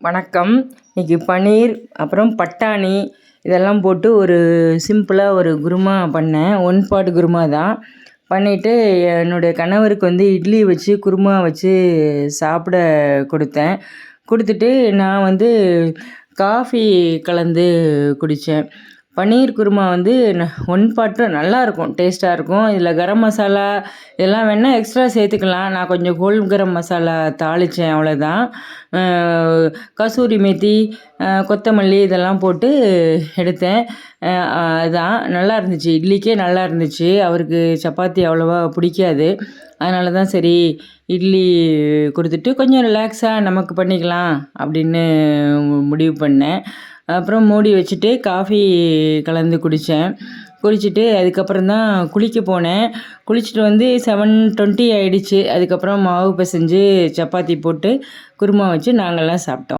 வணக்கம். இன்றைக்கி பன்னீர் அப்புறம் பட்டாணி இதெல்லாம் போட்டு ஒரு சிம்பிளாக ஒரு குருமா பண்ணேன். ஒன் பாட் குருமா தான் பண்ணிவிட்டு என்னுடைய கணவருக்கு இட்லி வச்சு குருமா வச்சு சாப்பிட கொடுத்துட்டு நான் காஃபி கலந்து குடித்தேன். பன்னீர் குருமா ஒன் பாட்டு நல்லாயிருக்கும், டேஸ்ட்டாக இருக்கும். இதில் கரம் மசாலா இதெல்லாம் வேணால் எக்ஸ்ட்ரா சேர்த்துக்கலாம். நான் கொஞ்சம் ஹோல் கரம் மசாலா தாளித்தேன், அவ்வளோதான். கசூரி மேத்தி, கொத்தமல்லி இதெல்லாம் போட்டு எடுத்தேன். அதுதான் நல்லா இருந்துச்சு. இட்லிக்கே நல்லா இருந்துச்சு. அவருக்கு சப்பாத்தி அவ்வளோவா பிடிக்காது. அதனால தான் சரி இட்லி கொடுத்துட்டு கொஞ்சம் ரிலாக்ஸாக நமக்கு பண்ணிக்கலாம் அப்படின்னு முடிவு பண்ணேன். அப்புறம் மூடி வச்சுட்டு காஃபி கலந்து குடிச்சிட்டு அதுக்கப்புறம் தான் குளிக்க போனேன். குளிச்சுட்டு 7:20 ஆகிடுச்சு. அதுக்கப்புறம் மாவு பிசைஞ்சு சப்பாத்தி போட்டு குருமா வச்சு நாங்கள்லாம் சாப்பிட்டோம்.